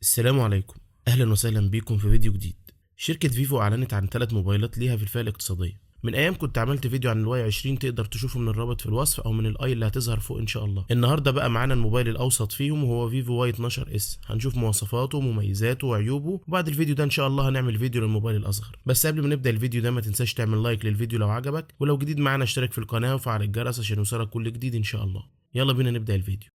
السلام عليكم. اهلا وسهلا بيكم في فيديو جديد. شركة فيفو اعلنت عن 3 موبايلات ليها في الفئة الاقتصادية. من ايام كنت عملت فيديو عن الواي 20، تقدر تشوفه من الرابط في الوصف او من الاي اللي هتظهر فوق ان شاء الله. النهارده بقى معانا الموبايل الاوسط فيهم وهو فيفو واي 12 اس. هنشوف مواصفاته ومميزاته وعيوبه، وبعد الفيديو ده ان شاء الله هنعمل فيديو للموبايل الاصغر. بس قبل ما نبدا الفيديو ده ما تنساش تعمل لايك للفيديو لو عجبك، ولو جديد معانا اشترك في القناة وفعل الجرس عشان يوصلك كل جديد ان شاء الله. يلا بينا نبدا الفيديو.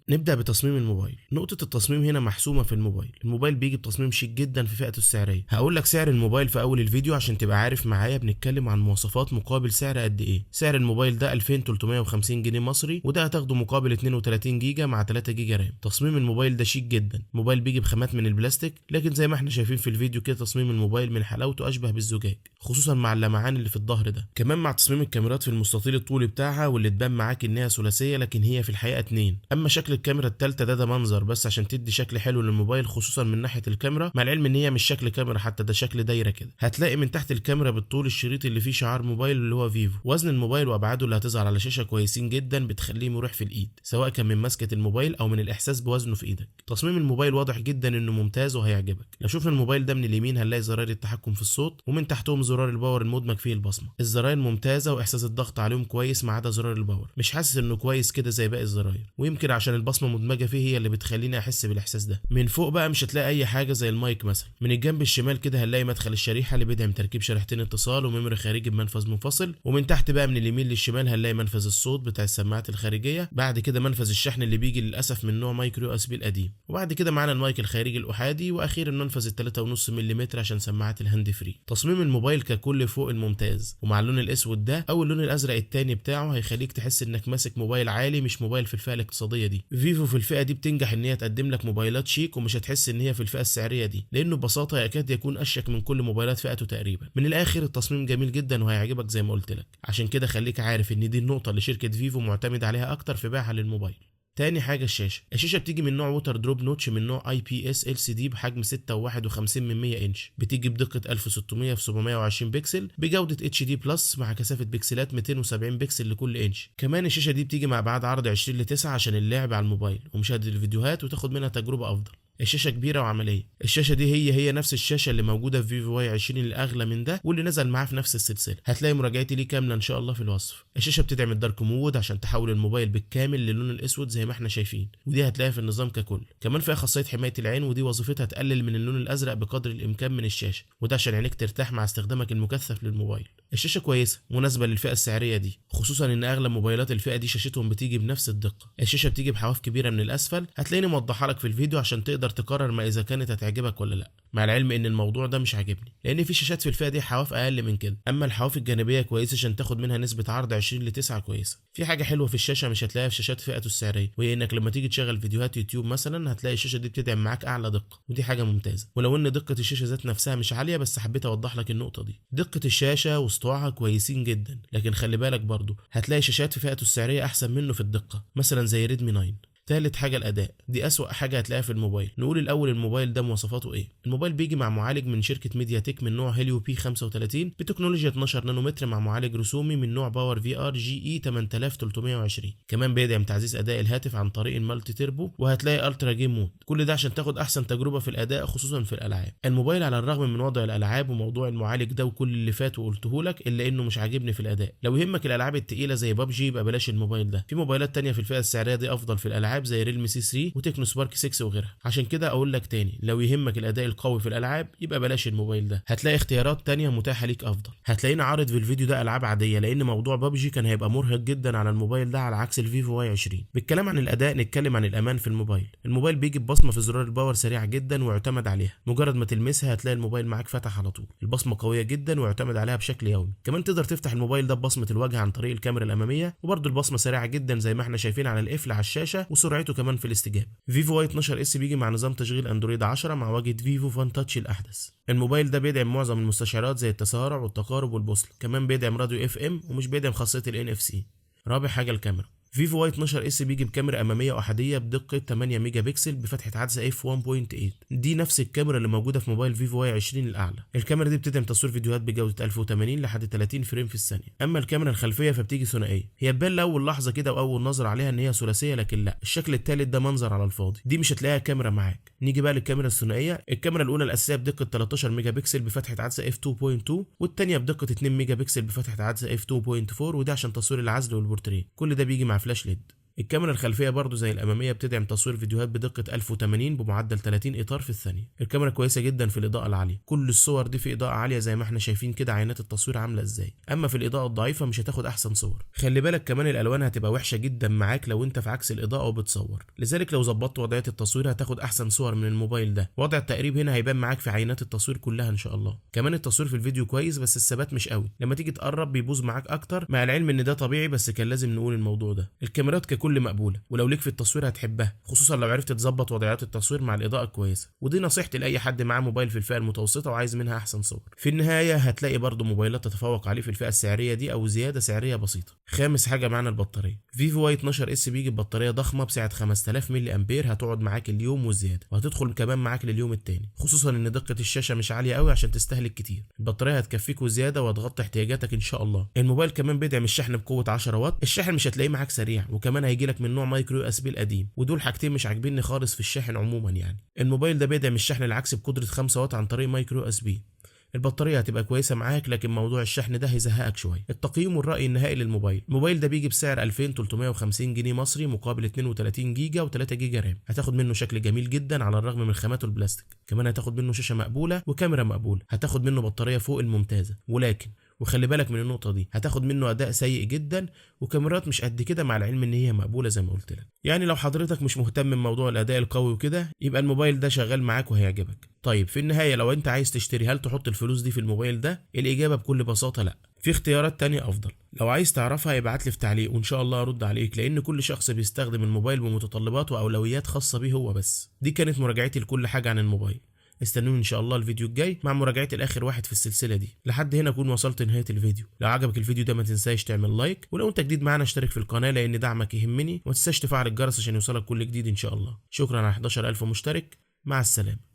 نبدأ بتصميم الموبايل. نقطة التصميم هنا محسومة في الموبايل. الموبايل بيجي بتصميم شيك جدا في فئته السعرية. هقول لك سعر الموبايل في أول الفيديو عشان تبقى عارف معايا بنتكلم عن مواصفات مقابل سعر قد إيه. سعر الموبايل ده 2350 جنيه مصري، وده هتاخده مقابل 32 جيجا مع 3 جيجا رام. تصميم الموبايل ده شيك جدا. الموبايل بيجي بخامات من البلاستيك، لكن زي ما احنا شايفين في الفيديو كده تصميم الموبايل من حلاوته أشبه بالزجاج، خصوصا مع اللمعان اللي في الظهر ده. كمان مع تصميم الكاميرات في المستطيل الطولي بتاعها، واللي تبان معاك إنها ثلاثية لكن هي في الحقيقة 2. أما شكل الكاميرا التالتة ده منظر بس عشان تدي شكل حلو للموبايل، خصوصا من ناحيه الكاميرا، مع العلم ان هي مش شكل كاميرا حتى، ده شكل دايره كده. هتلاقي من تحت الكاميرا بالطول الشريط اللي فيه شعار موبايل اللي هو فيفو. وزن الموبايل وابعاده اللي هتظهر على الشاشه كويسين جدا، بتخليه مريح في الايد سواء كان من مسكه الموبايل او من الاحساس بوزنه في ايدك. تصميم الموبايل واضح جدا انه ممتاز وهيعجبك. لو شفنا الموبايل ده من اليمين هنلاقي زراير التحكم في الصوت، ومن تحتهم زرار الباور المدمج فيه البصمه. الزراير ممتازه واحساس الضغط عليهم كويس ما عدا زرار الباور، مش حاسس انه كويس كده زي باقي الزراير، ويمكن عشان البصمه مدمجه فيه هي اللي بتخليني احس بالاحساس ده. من فوق بقى مش هتلاقي اي حاجه زي المايك مثلا. من الجنب الشمال كده هنلاقي مدخل الشريحه اللي بيدعم تركيب شريحتين اتصال وميموري خارجي بمنفذ منفصل، ومن تحت بقى من اليمين للشمال هنلاقي منفذ الصوت بتاع السماعات الخارجيه. بعد كده منفذ الشحن اللي بيجي للاسف من نوع مايكرو يو اس بي القديم، وبعد كده معانا المايك الخارجي الاحادي، واخيرا منفذ ال 3.5 ملم عشان سماعات الهاند فري. تصميم الموبايل ككل فوق الممتاز، ومع اللون الاسود ده او اللون الازرق التاني بتاعه هيخليك تحس انك ماسك موبايل عالي مش موبايل في الفئه الاقتصاديه دي. فيفو في الفئه دي بتنجح ان هي تقدم لك موبايلات شيك، ومش هتحس ان هي في الفئه السعريه دي، لانه ببساطه يكاد يكون اشيك من كل موبايلات فئته تقريبا. من الاخر التصميم جميل جدا وهيعجبك زي ما قلت لك، عشان كده خليك عارف ان دي النقطه اللي شركه فيفو معتمد عليها اكتر في بيعها للموبايل. تاني حاجه الشاشه بتيجي من نوع ووتر دروب نوتش من نوع اي بي اس ال سي دي بحجم 6.51 انش. بتيجي بدقه 1600 في 720 بكسل بجوده اتش دي بلس مع كثافه بكسلات 270 بكسل لكل انش. كمان الشاشه دي بتيجي مع ابعاد عرض 20:9 عشان اللعب على الموبايل ومشاهده الفيديوهات وتاخد منها تجربه افضل. الشاشه كبيره وعمليه. الشاشه دي هي نفس الشاشه اللي موجوده في فيفو واي 20 الاغلى من ده واللي نزل معاه في نفس السلسله. هتلاقي مراجعتي ليه كامله ان شاء الله في الوصف. الشاشه بتدعم الدارك مود عشان تحول الموبايل بالكامل للون الاسود زي ما احنا شايفين، ودي هتلاقيها في النظام ككل. كمان فيها خاصيه حمايه العين، ودي وظيفتها تقلل من اللون الازرق بقدر الامكان من الشاشه، وده عشان عينيك ترتاح مع استخدامك المكثف للموبايل. الشاشه كويسه مناسبه للفئه السعريه دي، خصوصا ان اغلب موبايلات الفئه دي شاشتهم بتيجي بنفس الدقه. الشاشه بتيجي بحواف كبيره من الاسفل، هتلاقيني موضحها لك في الفيديو عشان تقدر تقرر ما اذا كانت هتعجبك ولا لا، مع العلم ان الموضوع ده مش عاجبني لان في شاشات في الفئه دي حواف اقل من كده. اما الحواف الجانبيه كويسه عشان تاخد منها نسبه عرض 20:9 كويسه. في حاجه حلوه في الشاشه مش هتلاقيها في شاشات فئته السعريه، وهي انك لما تيجي تشغل فيديوهات يوتيوب مثلا هتلاقي الشاشه دي بتدعم معاك اعلى دقه، ودي حاجه ممتازه. ولو ان دقه الشاشه ذات نفسها مش عاليه، بس حبيت اوضح لك النقطه دي. دقه الشاشه وسطوعها كويسين جدا، لكن خلي بالك برضو هتلاقي شاشات في فئته السعريه احسن منه في الدقه، مثلا زي ريدمي 9. تالت حاجة الأداء، دي أسوأ حاجة هتلاقيها في الموبايل. نقول الأول الموبايل ده مواصفاته إيه؟ الموبايل بيجي مع معالج من شركة ميديا تك من نوع هيليو بي 35 بتكنولوجيا 12 نانومتر مع معالج رسومي من نوع باور في ار جي اي 8320. كمان بيدعم تعزيز أداء الهاتف عن طريق المالتي تيربو، وهتلاقي ألترا جيم مود. كل ده عشان تاخد أحسن تجربة في الأداء خصوصا في الألعاب. الموبايل على الرغم من وضع الألعاب وموضوع المعالج ده وكل اللي فات وقلته لك، إلا إنه مش عاجبني في الأداء. لو يهمك الألعاب التقيلة زي بابجي يبقى بلاش الموبايل ده. في موبايلات تانية في الفئة السعرية دي أفضل في الألعاب زي ريلمي سي 3 وتكنو سبارك 6 وغيرها. عشان كده اقول لك تاني، لو يهمك الاداء القوي في الالعاب يبقى بلاش الموبايل ده. هتلاقي اختيارات تانية متاحه ليك افضل. هتلاقيني عارض في الفيديو ده العاب عاديه لان موضوع بابجي كان هيبقى مرهق جدا على الموبايل ده على عكس الفيفو واي 20. بالكلام عن الاداء نتكلم عن الامان في الموبايل. الموبايل بيجي ببصمه في زرار الباور سريعه جدا ويعتمد عليها، مجرد ما تلمسها هتلاقي الموبايل معاك فتح على طول. البصمه قويه جدا ويعتمد عليها بشكل يومي. كمان تقدر تفتح الموبايل ده ببصمه الوجه عن طريق الكاميرا الاماميه، وبرده البصمه سريعه جدا زي ما احنا شايفين على القفل على الشاشه، وسرعته كمان في الاستجابه. فيفو واي 12 اس بيجي مع نظام تشغيل اندرويد 10 مع واجهه فيفو فان تاتش الاحدث. الموبايل ده بيدعم معظم المستشعرات زي التسارع والتقارب والبوصله. كمان بيدعم راديو اف ام ومش بيدعم خاصيه الان اف سي. رابع حاجه الكاميرا. فيفو واي 12 اس بيجي بكاميرا اماميه احاديه بدقه 8 ميجا بكسل بفتحه عدسه اف 1.8. دي نفس الكاميرا اللي موجوده في موبايل فيفو واي 20 الاعلى. الكاميرا دي بتدعم تصوير فيديوهات بجوده 1080 لحد 30 فريم في الثانيه. اما الكاميرا الخلفيه فبتيجي ثنائيه. هي تبان لاول لحظه كده واول نظره عليها ان هي ثلاثيه، لكن لا، الشكل الثالث ده منظر على الفاضي، دي مش هتلاقيها كاميرا معاك. نيجي بقى للكاميرا الثنائيه. الكاميرا الاولى الاساسيه بدقه 13 ميجا بكسل بفتحه عدسه اف 2.2، والثانيه بدقه 2 ميجا بكسل بفتحه عدسه اف 2.4، وده عشان تصوير العزل والبورتريه. كل ده بيجي مع فلاش ليد. الكاميرا الخلفيه برضو زي الاماميه بتدعم تصوير فيديوهات بدقه 1080 بمعدل 30 اطار في الثانيه. الكاميرا كويسه جدا في الاضاءه العاليه، كل الصور دي في اضاءه عاليه زي ما احنا شايفين كده عينات التصوير عامله ازاي. اما في الاضاءه الضعيفه مش هتاخد احسن صور. خلي بالك كمان الالوان هتبقى وحشه جدا معاك لو انت في عكس الاضاءه وبتصور، لذلك لو ظبطت وضعيه التصوير هتاخد احسن صور من الموبايل ده. وضع التقريب هنا هيبان معاك في عينات التصوير كلها ان شاء الله. كمان التصوير في الفيديو كويس بس الثبات مش قوي، لما تيجي تقرب بيبوظ معاك اكتر، مع العلم ان ده طبيعي بس كان لازم نقول الموضوع ده. الكاميرات ككل مقبوله، ولو ليك في التصوير هتحبها، خصوصا لو عرفت تظبط وضعيات التصوير مع الاضاءه الكويسه. ودي نصيحتي لاي حد معاه موبايل في الفئه المتوسطه وعايز منها احسن صور. في النهايه هتلاقي برضو موبايلات تتفوق عليه في الفئه السعريه دي او زياده سعريه بسيطه. خامس حاجه معانا البطاريه. فيفو واي 12 اس بيجي ببطاريه ضخمه بسعه 5000 ملي امبير، هتقعد معاك اليوم والزياده، وهتدخل كمان معاك لليوم التاني، خصوصا ان دقه الشاشه مش عاليه قوي عشان تستهلك كتير. البطاريه هتكفيك وزياده وهتغطي احتياجاتك ان شاء الله. الموبايل كمان بيدعم الشحن بقوه 10 واط. الشاحن مش هتلاقيه معاك سريع، وكمان هيجيلك من نوع مايكرو يو اس بي القديم، ودول حاجتين مش عاجبيني خالص في الشاحن عموما يعني. الموبايل ده بيدعم الشحن العكسي بقدره 5 واط عن طريق مايكرو اس بي. البطاريه هتبقى كويسه معاك، لكن موضوع الشحن ده هيزهقك شويه. التقييم والراي النهائي للموبايل. الموبايل ده بيجي بسعر 2350 جنيه مصري مقابل 32 جيجا و3 جيجا رام. هتاخد منه شكل جميل جدا على الرغم من خاماته البلاستيك. كمان هتاخد منه شاشه مقبوله وكاميرا مقبوله. هتاخد منه بطاريه فوق الممتازه، ولكن وخلي بالك من النقطه دي، هتاخد منه اداء سيء جدا وكاميرات مش قد كده، مع العلم ان هي مقبوله زي ما قلت لك. يعني لو حضرتك مش مهتم بموضوع الاداء القوي وكده يبقى الموبايل ده شغال معاك وهيعجبك. طيب في النهايه لو انت عايز تشتري، هل تحط الفلوس دي في الموبايل ده؟ الاجابه بكل بساطه لا. في اختيارات تانية افضل. لو عايز تعرفها ابعت لي في تعليق وان شاء الله ارد عليك، لان كل شخص بيستخدم الموبايل بمتطلبات واولويات خاصه بيه هو بس. دي كانت مراجعتي لكل حاجه عن الموبايل. استنوني ان شاء الله الفيديو الجاي مع مراجعه الاخر واحد في السلسله دي. لحد هنا اكون وصلت نهايه الفيديو. لو عجبك الفيديو ده ما تنساش تعمل لايك، ولو انت جديد معانا اشترك في القناه لان دعمك يهمني، وما تنساش تفعل الجرس عشان يوصلك كل جديد ان شاء الله. شكرا على 11000 مشترك. مع السلامه.